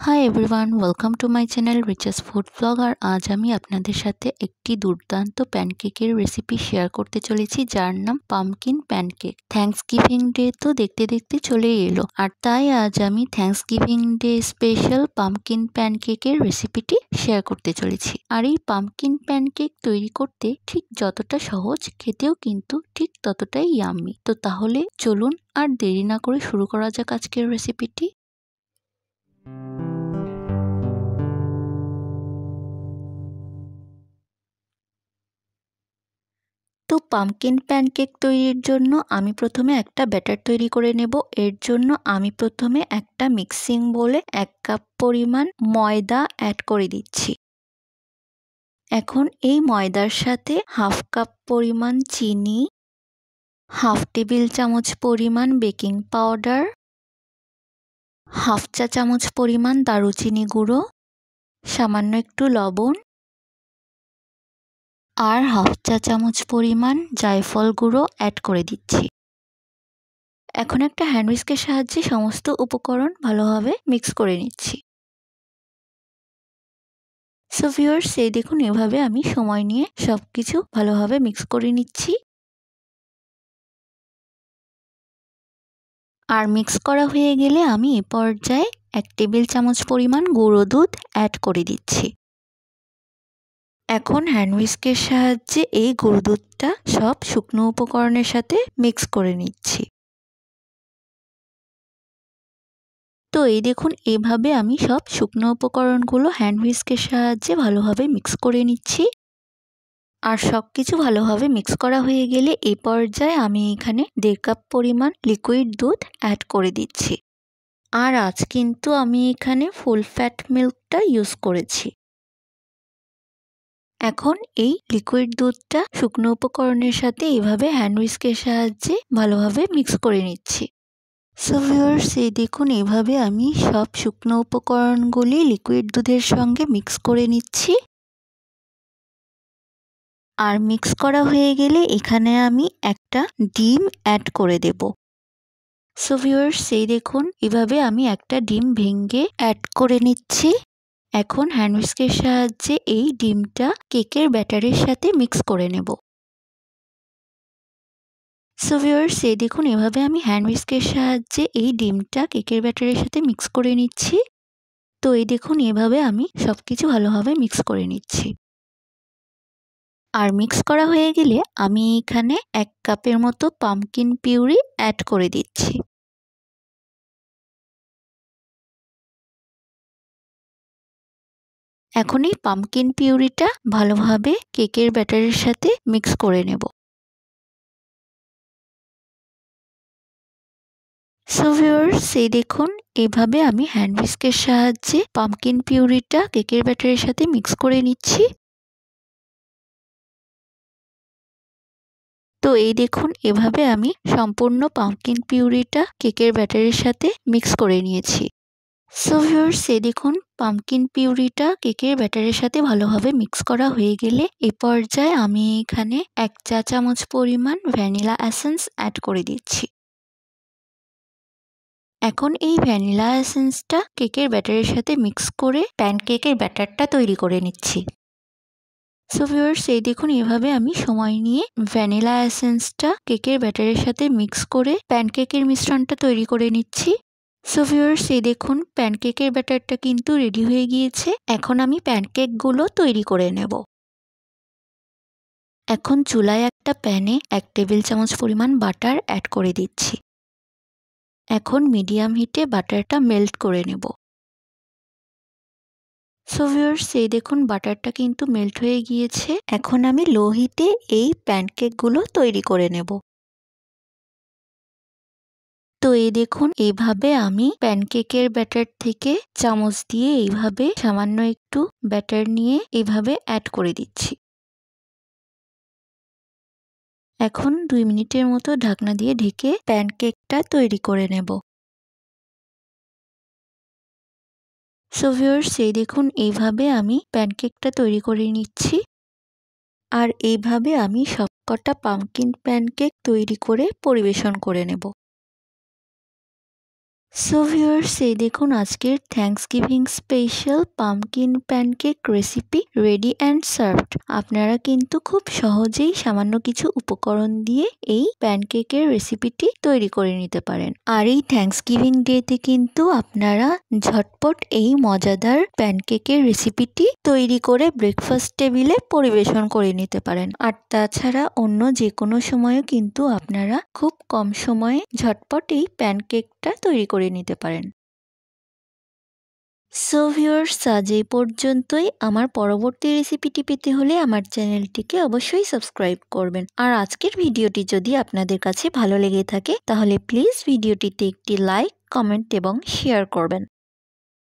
High everyone, welcome to my channel Richa's food blog. আর আজ আমি আপনাদের সাথে একটি দুর্দান্ত প্যানকেকের রেসিপি শেয়ার করতে চলেছি, যার নাম পামকিন প্যানকেক। থ্যাঙ্কসগিভিং ডে তো দেখতে দেখতে চলেই এলো, আর তাই আজ আমি থ্যাঙ্কসগিভিং ডে স্পেশাল পামকিন প্যানকেকের রেসিপিটি শেয়ার করতে চলেছি। আর এই পামকিন প্যানকেক তৈরি করতে ঠিক যতটা সহজ, খেতেও কিন্তু ঠিক ততটাই ইয়াম্মি। তো তাহলে চলুন আর দেরি না করে শুরু করা যাক আজকের রেসিপিটি। তো পামকিন প্যানকেক তৈরির জন্য আমি প্রথমে একটা ব্যাটার তৈরি করে নেব। এর জন্য আমি প্রথমে একটা মিক্সিং বোলে 1 কাপ পরিমাণ ময়দা অ্যাড করে দিচ্ছি। এখন এই ময়দার সাথে 1/2 কাপ পরিমাণ চিনি, 1/2 টেবিল চামচ পরিমাণ বেকিং পাউডার, 1/2 চা চামচ পরিমাণ দারুচিনি গুঁড়ো, সামান্য একটু লবণ আর 1/2 চা চামচ পরিমাণ জায়ফল গুঁড়ো অ্যাড করে দিচ্ছি। এখন একটা হ্যান্ড হুইস্কের সাহায্যে সমস্ত উপকরণ ভালোভাবে মিক্স করে নিচ্ছি। সো ভিউয়ার্স, এই দেখুন এভাবে আমি সময় নিয়ে সবকিছু ভালোভাবে মিক্স করে নিচ্ছি। আর মিক্স করা হয়ে গেলে আমি এ পর্যায়ে 1 টেবিল চামচ পরিমাণ গুঁড়ো দুধ অ্যাড করে দিচ্ছি। এখন হ্যান্ড হুইস্কের সাহায্যে এই গুঁড়ো দুধটা সব শুকনো উপকরণের সাথে মিক্স করে নিচ্ছি। তো এই দেখুন এভাবে আমি সব শুকনো উপকরণগুলো হ্যান্ড হুইস্কের সাহায্যে ভালোভাবে মিক্স করে নিচ্ছি। আর সব কিছু ভালোভাবে মিক্স করা হয়ে গেলে এই পর্যায়ে আমি এখানে 1.5 কাপ পরিমাণ লিকুইড দুধ অ্যাড করে দিচ্ছি। আর আজ কিন্তু আমি এখানে ফুল ফ্যাট মিল্কটা ইউজ করেছি। এখন এই লিকুইড দুধটা শুকনো উপকরণের সাথে এভাবে হ্যান্ড হুইস্কের সাহায্যে ভালোভাবে মিক্স করে নিচ্ছি। সো ভিউয়ার্স, এই দেখুন এভাবে আমি সব শুকনো উপকরণগুলি লিকুইড দুধের সঙ্গে মিক্স করে নিচ্ছি। আর মিক্স করা হয়ে গেলে এখানে আমি একটা ডিম অ্যাড করে দেব। সো ভিউয়ার্স, এই দেখুন এভাবে আমি একটা ডিম ভেঙে অ্যাড করে নিচ্ছি। এখন হ্যান্ড হুইস্কের সাহায্যে এই ডিমটা কেকের ব্যাটারের সাথে মিক্স করে নেব। সো ভিউয়ার্স, এই দেখুন এভাবে আমি হ্যান্ড হুইস্কের সাহায্যে এই ডিমটা কেকের ব্যাটারের সাথে মিক্স করে নিচ্ছি। তো এই দেখুন এভাবে আমি সবকিছু ভালোভাবে মিক্স করে নিচ্ছি। আর মিক্স করা হয়ে গেলে আমি এখানে 1 কাপের মতো পামকিন পিউরি অ্যাড করে দিচ্ছি। এখন এই পামকিন পিউরিটা ভালোভাবে কেকের ব্যাটারের সাথে মিক্স করে নেব। সো ভিউয়ার্স, এই দেখুন এভাবে আমি হ্যান্ড হুইস্কের সাহায্যে পামকিন পিউরিটা কেকের ব্যাটারের সাথে মিক্স করে নিচ্ছি। তো এই দেখুন এভাবে আমি সম্পূর্ণ পামকিন পিউরিটা কেকের ব্যাটারের সাথে মিক্স করে নিয়েছি। সো ভিউয়ার্স, এই দেখুন পামকিন পিউরিটা কেকের ব্যাটারের সাথে ভালোভাবে মিক্স করা হয়ে গেলে এ পর্যায়ে আমি এখানে 1 চা চামচ পরিমাণ ভ্যানিলা এসেন্স অ্যাড করে দিচ্ছি। এখন এই ভ্যানিলা এসেন্সটা কেকের ব্যাটারের সাথে মিক্স করে প্যানকেকের ব্যাটারটা তৈরি করে নিচ্ছি। সো ভিউয়ার্স, এই দেখুন এভাবে আমি সময় নিয়ে ভ্যানিলা এসেন্সটা কেকের ব্যাটারের সাথে মিক্স করে প্যানকেকের মিশ্রণটা তৈরি করে নিচ্ছি। সো ভিউয়ার্স, এই দেখুন প্যানকেকের ব্যাটারটা কিন্তু রেডি হয়ে গিয়েছে। এখন আমি প্যানকেকগুলো তৈরি করে নেব। এখন চুলায় একটা প্যানে 1 টেবিল চামচ পরিমাণ বাটার অ্যাড করে দিচ্ছি। এখন মিডিয়াম হিটে বাটারটা মেল্ট করে নেব। সো ভিউয়ার্স, এই দেখুন বাটারটা কিন্তু মেল্ট হয়ে গিয়েছে। এখন আমি লো হিটে এই প্যানকেকগুলো তৈরি করে নেব। তো এই দেখুন এইভাবে আমি প্যানকেকের ব্যাটার থেকে চামচ দিয়ে এইভাবে সামান্য একটু ব্যাটার নিয়ে এইভাবে অ্যাড করে দিচ্ছি। এখন 2 মিনিটের মতো ঢাকনা দিয়ে ঢেকে প্যানকেকটা তৈরি করে নেব। সো ভিউয়ার্স, এই দেখুন এইভাবে আমি প্যানকেকটা তৈরি করে নিচ্ছি। আর এইভাবে আমি সবকটা পামকিন প্যানকেক তৈরি করে পরিবেশন করে নেব। সো ভিউয়ার্স, এই দেখুন আজকের Thanksgiving special pumpkin pancake recipe ready and served. আপনারা কিন্তু খুব সহজেই সামান্য কিছু উপকরণ দিয়ে এই প্যানকেকের রেসিপিটি তৈরি করে নিতে পারেন। আর এই থ্যাঙ্কসগিভিং ডেতে কিন্তু আপনারা ঝটপট এই মজাদার প্যানকেকের রেসিপিটি তৈরি করে ব্রেকফাস্ট টেবিলে পরিবেশন করে নিতে পারেন। আর তাছাড়া অন্য যে কোনো সময়ও কিন্তু আপনারা খুব কম সময়ে ঝটপট এই প্যানকেকটা তৈরি করে নিতে পারেন। সো ভিউয়ার্স, আজ এই পর্যন্তই। আমার পরবর্তী রেসিপিটি পেতে হলে আমার চ্যানেলটিকে অবশ্যই সাবস্ক্রাইব করবেন। আর আজকের ভিডিওটি যদি আপনাদের কাছে ভালো লেগে থাকে তাহলে প্লিজ ভিডিওটিতে একটি লাইক, কমেন্ট এবং শেয়ার করবেন।